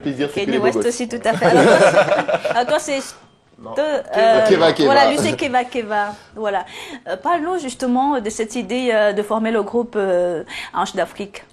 Plaisir, c'est que Kanye les West bobos. aussi, tout à fait. Alors toi, c'est... Keva, Keva. Voilà, lui c'est Keva Keva. Voilà. Parlons justement de cette idée de former le groupe Hanche d'Afrique.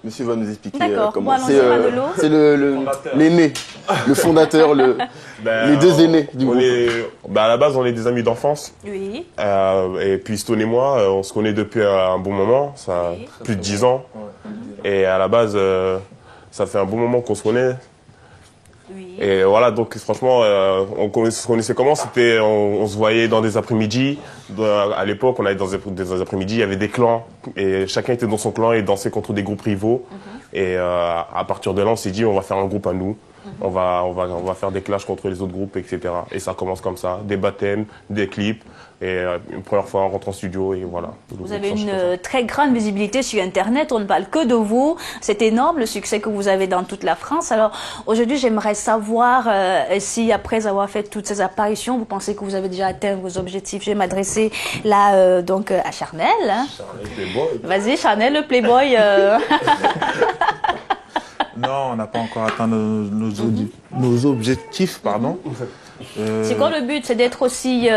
Monsieur va nous expliquer comment. comment. Manolo. C'est l'aîné, le fondateur, les deux aînés du groupe. À la base, on est des amis d'enfance. Oui. Et puis Stone et moi, on se connaît depuis un bon moment, ça plus de 10 ans. Et à la base, ça fait un bon moment qu'on se connaît. Oui. Et voilà, donc franchement, on se connaissait comment? C'était, on se voyait dans des après-midi. À l'époque, on allait dans des après-midi, il y avait des clans. Et chacun était dans son clan et dansait contre des groupes rivaux. Et à partir de là, on s'est dit, on va faire un groupe à nous. On va faire des clashs contre les autres groupes, etc. Et ça commence comme ça, des baptêmes, des clips. Et une première fois, on rentre en studio et voilà. Vous avez une très grande visibilité sur Internet, on ne parle que de vous. C'est énorme le succès que vous avez dans toute la France. Alors aujourd'hui, j'aimerais savoir si après avoir fait toutes ces apparitions, vous pensez que vous avez déjà atteint vos objectifs. Je vais m'adresser là donc à Charnel. Hein. Charnel Playboy. Vas-y Charnel, le Playboy. Non, on n'a pas encore atteint nos objectifs, pardon. C'est quoi le but? C'est d'être aussi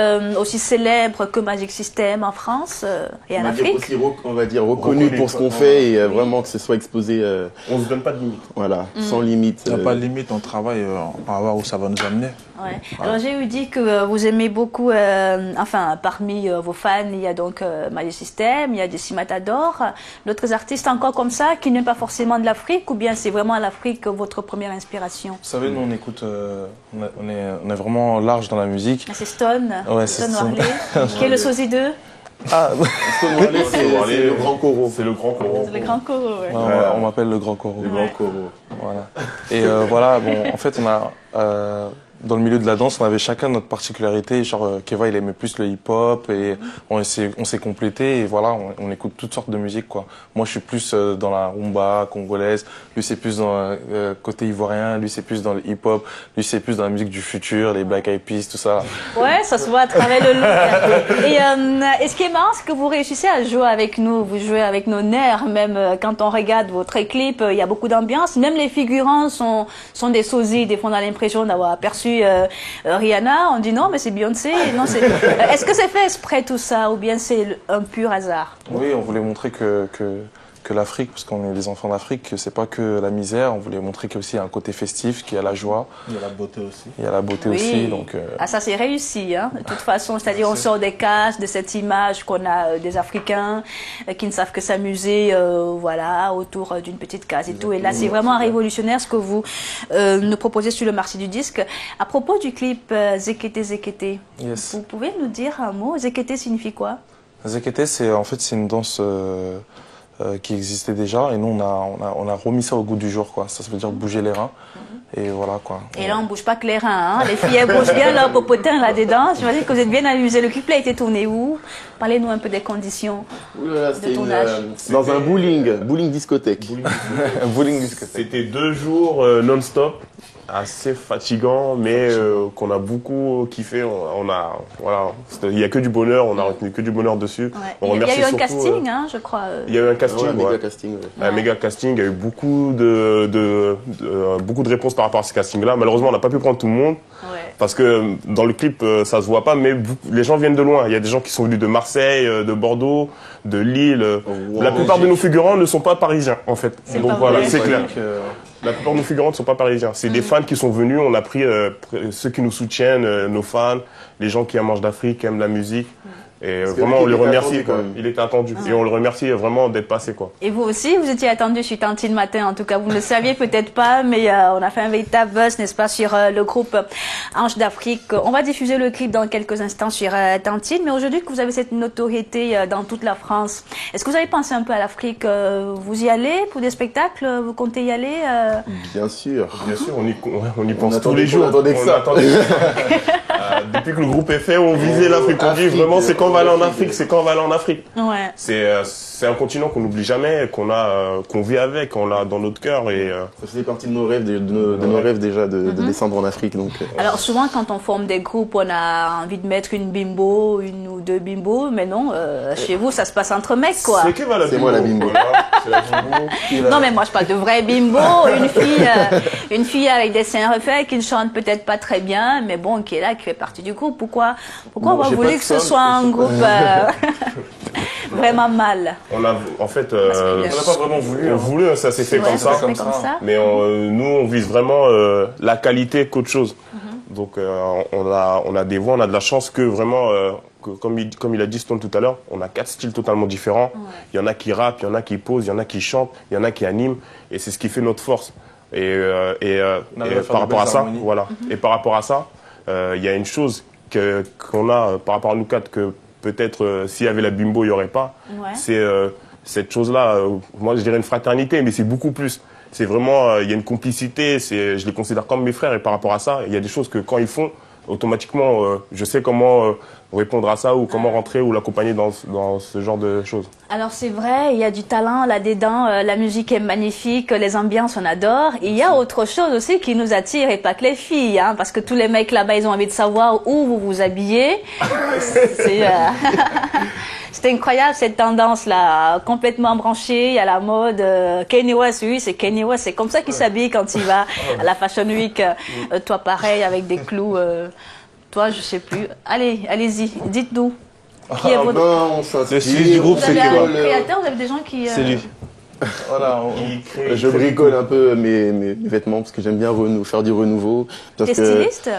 célèbre que Magic System en France et en Afrique? Aussi, on va dire reconnu pour ce qu'on fait et vraiment que ce soit exposé. On se donne pas de limite. Voilà, sans limite. Il n'y a pas de limite, on travaille à voir où ça va nous amener. Ouais. Alors j'ai eu dit que vous aimez beaucoup, enfin parmi vos fans, il y a donc Magic System, il y a Jessy Matador, d'autres artistes encore comme ça qui n'aiment pas forcément de l'Afrique, ou bien c'est vraiment l'Afrique votre première inspiration? Vous savez, nous on écoute, on est vraiment large dans la musique. C'est Stone, ouais, c'est Stone Marley, qui est le sosie d'eux. Ah, c'est le grand coro. C'est le grand coro. C'est le grand coro, ouais. On m'appelle le grand coro. Le grand coro. Voilà. Et voilà, bon, en fait, on a dans le milieu de la danse, on avait chacun notre particularité. Genre, Keva, il aimait plus le hip-hop et on s'est complété. Et voilà, on écoute toutes sortes de musique, quoi. Moi, je suis plus dans la rumba congolaise. Lui, c'est plus dans le côté ivoirien. Lui, c'est plus dans le hip-hop. Lui, c'est plus dans la musique du futur, les Black Eyed Peas, tout ça. Ouais, ça se voit à travers le look. Et ce qui est marrant, c'est que vous réussissez à jouer avec nous. Vous jouez avec nos nerfs. Même quand on regarde votre clip, il y a beaucoup d'ambiance. Même les figurants sont des sosies. Des fois, on a l'impression d'avoir aperçu Rihanna, on dit non mais c'est Beyoncé. Est-ce que c'est fait exprès tout ça ou bien c'est un pur hasard? Oui, on voulait montrer que l'Afrique, parce qu'on est des enfants d'Afrique, que c'est pas que la misère, on voulait montrer qu'il y a aussi un côté festif, qu'il y a la joie. Il y a la beauté aussi. Il y a la beauté aussi, donc... Ah ça c'est réussi, hein, de toute façon, c'est-à-dire on sort des cases de cette image qu'on a des Africains qui ne savent que s'amuser, voilà, autour d'une petite case et tout. Et là c'est vraiment révolutionnaire ce que vous nous proposez sur le marché du disque. À propos du clip Zekete Zekete, yes. Vous pouvez nous dire un mot? Zekete signifie quoi? Zekete, c'est une danse... qui existait déjà et nous on a remis ça au goût du jour, quoi. Ça veut dire bouger les reins et voilà, quoi. Et là on bouge pas que les reins, hein. Les filles elles bougent bien leur popotin là-dedans. J'imagine que vous êtes bien amusés. Le clip a été tourné où? Parlez-nous un peu des conditions de tournage. Dans un bowling discothèque. Bowling discothèque. C'était 2 jours non-stop, assez fatigant, mais qu'on a beaucoup kiffé. Voilà, il y a que du bonheur, on a retenu que du bonheur dessus. Ouais. Il y a eu un casting, hein, je crois. Il y a eu un casting, un méga casting. Ouais. Un méga casting. Il y a eu beaucoup de réponses par rapport à ce casting-là. Malheureusement, on n'a pas pu prendre tout le monde. Ouais. Parce que dans le clip, ça se voit pas, mais les gens viennent de loin. Il y a des gens qui sont venus de Marseille, de Bordeaux, de Lille. La plupart de nos figurants ne sont pas parisiens, en fait. Donc voilà, c'est clair. La plupart de nos figurants ne sont pas parisiens. C'est des fans qui sont venus. On a pris ceux qui nous soutiennent, nos fans, les gens qui aiment Manche d'Afrique, qui aiment la musique. Et vraiment, on les remercie, quoi. Il était attendu. Et on le remercie vraiment d'être passé, quoi. Et vous aussi, vous étiez attendu sur Tantine Matin, en tout cas. Vous ne le saviez peut-être pas, mais on a fait un véritable buzz, n'est-ce pas, sur le groupe Hanche d'Afrique. On va diffuser le clip dans quelques instants sur Tantine. Mais aujourd'hui, que vous avez cette notoriété dans toute la France, est-ce que vous avez pensé un peu à l'Afrique? Vous y allez pour des spectacles? Vous comptez y aller? Bien sûr. Bien sûr, on y pense tous les jours. On attendait que ça. Depuis que le groupe est fait, on visait l'Afrique. On dit vraiment, c'est quand on va aller en Afrique, c'est quand on va aller en Afrique. Ouais. C'est c'est un continent qu'on n'oublie jamais, qu'on vit avec, qu'on a dans notre cœur. Et, ça faisait partie de nos rêves, de nos rêves déjà de descendre en Afrique. Donc, Alors souvent quand on forme des groupes, on a envie de mettre une bimbo, une ou deux bimbos, mais non, chez vous ça se passe entre mecs quoi. C'est qui va la bimbo? C'est moi la bimbo. Voilà, c'est la bimbo. Non mais moi je parle de vraie bimbo, une fille avec des seins refaits qui ne chante peut-être pas très bien, mais bon qui est là, qui fait partie du groupe. Pourquoi on va vouloir que ce soit un groupe vraiment mal? En fait, on n'a pas vraiment voulu. On voulait, ça s'est fait comme ça. Mais nous, on vise vraiment la qualité qu'autre chose. Donc, on a des voix, on a de la chance que vraiment, comme il a dit Stone tout à l'heure, on a 4 styles totalement différents. Il y en a qui rappent, il y en a qui posent, il y en a qui chantent, il y en a qui animent. Et c'est ce qui fait notre force. Et par rapport à ça, voilà. Et par rapport à ça, il y a une chose qu'on a par rapport à nous 4 que peut-être s'il y avait la bimbo, il n'y aurait pas. C'est cette chose-là, moi je dirais une fraternité, mais c'est beaucoup plus. C'est vraiment, il y a une complicité, je les considère comme mes frères et par rapport à ça, il y a des choses que quand ils font, automatiquement, je sais comment répondre à ça ou comment rentrer ou l'accompagner dans ce genre de choses. Alors c'est vrai, il y a du talent là-dedans, la musique est magnifique, les ambiances on adore. Et il y a autre chose aussi qui nous attire et pas que les filles, hein, parce que tous les mecs là-bas ils ont envie de savoir où vous vous habillez. C'est incroyable cette tendance-là, complètement branchée, il y a la mode. Kanye West, oui, c'est Kanye West, c'est comme ça qu'il s'habille quand il va à la Fashion Week. Toi pareil, avec des clous. Toi, je sais plus. Allez-y, dites-nous. Qui est votre... C'est celui du groupe, c'est Keva. Créateur, vous avez des gens qui... C'est lui. Voilà, je bricole un peu mes vêtements parce que j'aime bien faire du renouveau. T'es styliste?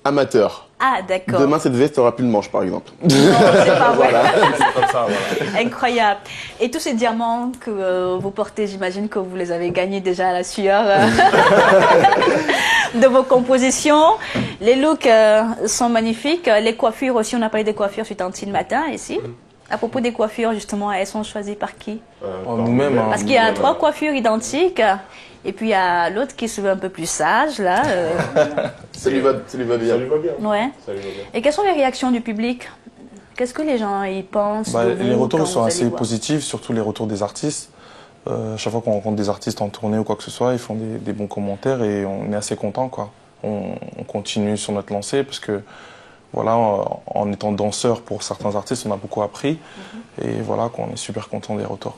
Amateur. Ah, d'accord. Demain, cette veste aura plus de manches, par exemple. Non, c'est pas vrai. C'est comme ça, voilà. Incroyable. Et tous ces diamants que vous portez, j'imagine que vous les avez gagnés déjà à la sueur de vos compositions. Les looks sont magnifiques. Les coiffures aussi, on a parlé des coiffures sur Tantine Matin ici. À propos des coiffures, justement, elles sont choisies par qui? Nous-mêmes. Parce qu'il y a 3 coiffures identiques. Et puis il y a l'autre qui se veut un peu plus sage, là. Ça lui va bien. Ça lui va bien. Ouais. Ça lui va bien. Et quelles sont les réactions du public? Qu'est-ce que les gens y pensent de vous Les retours quand sont vous assez allez voir? positifs, surtout les retours des artistes. Chaque fois qu'on rencontre des artistes en tournée ou quoi que ce soit, ils font des bons commentaires et on est assez content, quoi. On continue sur notre lancée parce que voilà, en étant danseur pour certains artistes, on a beaucoup appris et voilà, qu'on est super content des retours.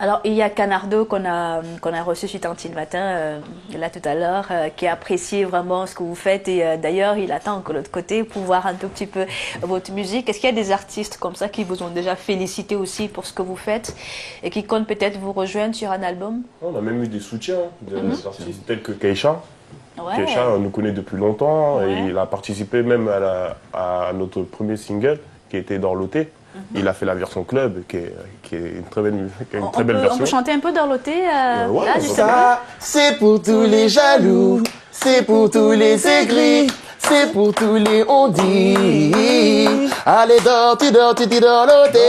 Alors, il y a Canardo qu'on a reçu sur Tantine Matin, là tout à l'heure, qui a apprécié vraiment ce que vous faites et d'ailleurs, il attend que l'autre côté pour voir un tout petit peu votre musique. Est-ce qu'il y a des artistes comme ça qui vous ont déjà félicité aussi pour ce que vous faites et qui comptent peut-être vous rejoindre sur un album? On a même eu des soutiens des artistes tels que Keisha. Ouais. Keisha nous connaît depuis longtemps et il a participé même à notre premier single qui était Dorloté. Il a fait la version club qui est une très belle version. On peut chanter un peu Dorloté ouais, là, justement. Ça, c'est pour tous les jaloux, c'est pour tous les aigris, c'est pour tous les on dit. Allez dors, tu dis Dorloté,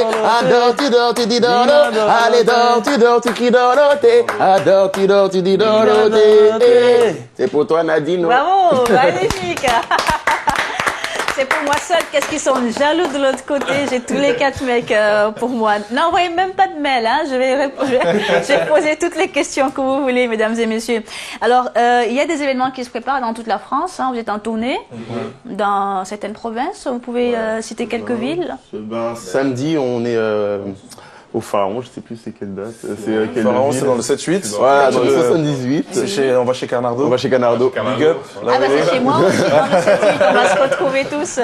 adore, tu dis Dorloté, allez dors, tu Dorloté, adore, tu dis Dorloté. C'est pour toi Nadine. Bravo, magnifique. C'est pour moi seule. Qu'est-ce qu'ils sont jaloux de l'autre côté? J'ai tous les 4 mecs pour moi. N'envoyez même pas de mail, hein. Je vais poser toutes les questions que vous voulez, mesdames et messieurs. Alors, il y a des événements qui se préparent dans toute la France. Hein. Vous êtes en tournée dans certaines provinces. Vous pouvez citer quelques villes. Samedi, on est au Pharaon. Je sais plus c'est quelle date. C'est Pharaon, c'est dans le 7-8. Voilà, dans le 78. On va chez Canardo. On va chez Canardo. Big up. Ah bah c'est chez moi aussi, dans le 7-8. On va se retrouver tous.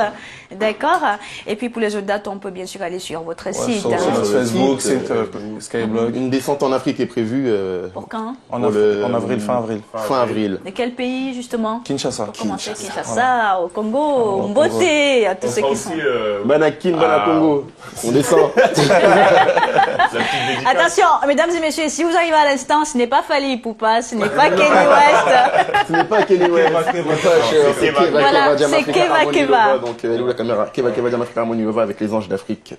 D'accord. Et puis pour les autres dates, on peut bien sûr aller sur votre site. Sur notre Facebook, site Skyblog. Une descente en Afrique est prévue. Pour quand? En avril, fin avril. Fin avril. De quel pays justement? Kinshasa. Pour commencer, Kinshasa, au Congo, Mboté, à tous ceux qui sont. Banakin, Banakongo. On descend. Attention, mesdames et messieurs, si vous arrivez à l'instant, ce n'est pas Fally Ipupa, ce n'est pas Kanye West. Ce n'est pas Kanye West. Voilà, c'est Keva. Donc, elle est où la caméra? Keva Jamafrika Harmoniova avec les Anges d'Afrique.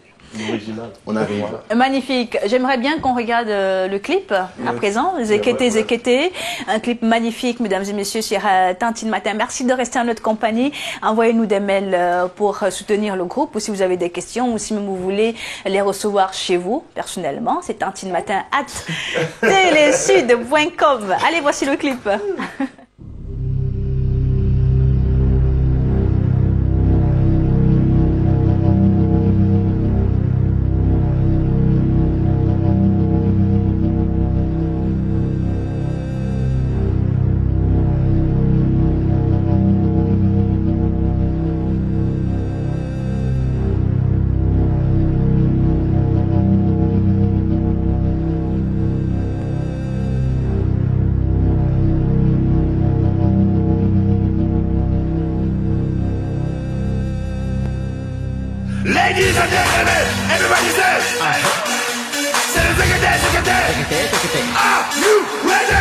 On arrive. Magnifique. J'aimerais bien qu'on regarde le clip à présent. Zekete. Un clip magnifique, mesdames et messieurs, sur Tantine Matin. Merci de rester en notre compagnie. Envoyez-nous des mails pour soutenir le groupe ou si vous avez des questions ou si même vous voulez les recevoir chez vous. personnellement, c'est Tantine Matin at telesud.com. Allez, voici le clip. Ladies and gentlemen, everybody says, c'est le Zekete. Are you ready?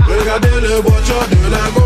Regardez le voiture de la go.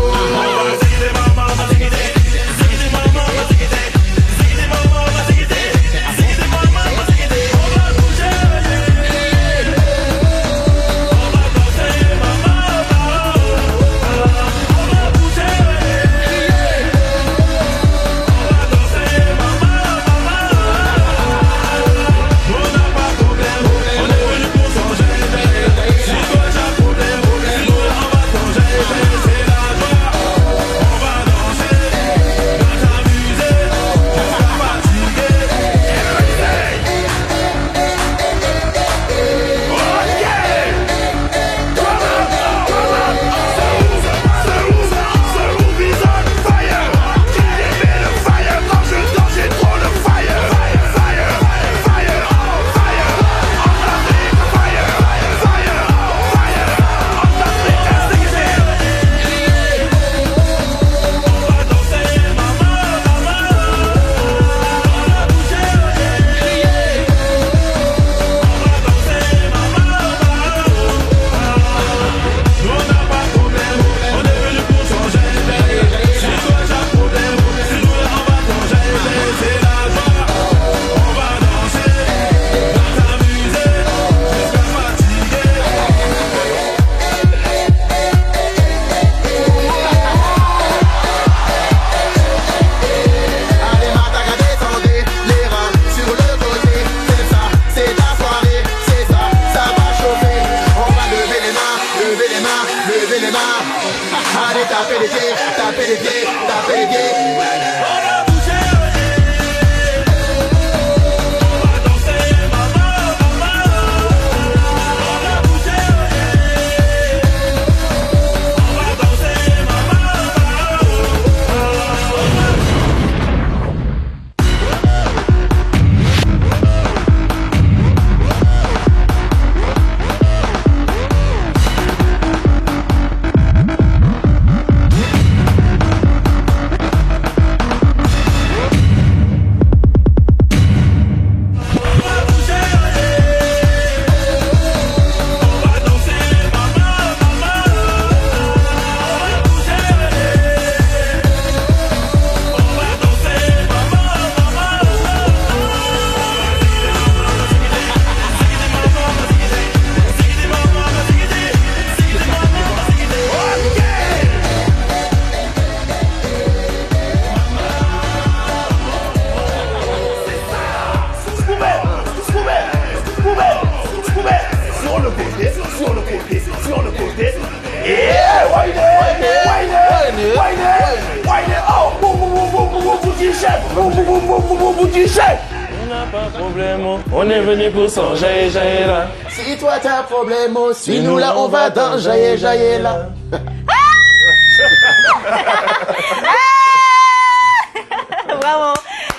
Allez, tapez les pieds, tapez les pieds, tapez les pieds. Sur le côté. Yeah, on n'a pas de problème, on est venu pour s'en jailler là. Si toi t'as un problème, suis-nous là, on va dans jailler là. Bravo.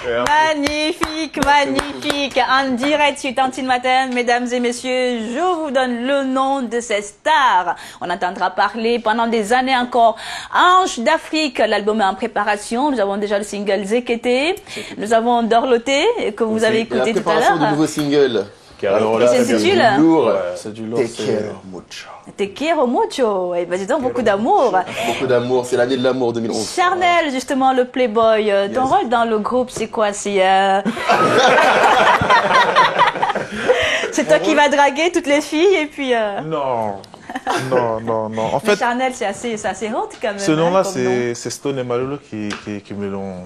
Magnifique, magnifique. En direct sur Tantine Matin, mesdames et messieurs, je vous donne le nom de ces stars. On entendra parler pendant des années encore. Ange d'Afrique, l'album est en préparation. Nous avons déjà le single Zekete. Nous avons Dorloté, que vous avez écouté tout à l'heure. La préparation du nouveau single. Alors là, c'est ça du vient du lourd. C'est du lourd. Te quiero mucho. Te quiero mucho. Eh ben, dis donc, beaucoup d'amour. Beaucoup d'amour, c'est l'année de l'amour 2011. Charnel, justement, le Playboy. Ton rôle dans le groupe, c'est quoi? C'est c'est toi qui vas draguer toutes les filles et puis. Non. Non. En Mais fait, Charnel, c'est assez hot quand même. ce nom-là, comme nom. c'est Stone et Malolo qui me l'ont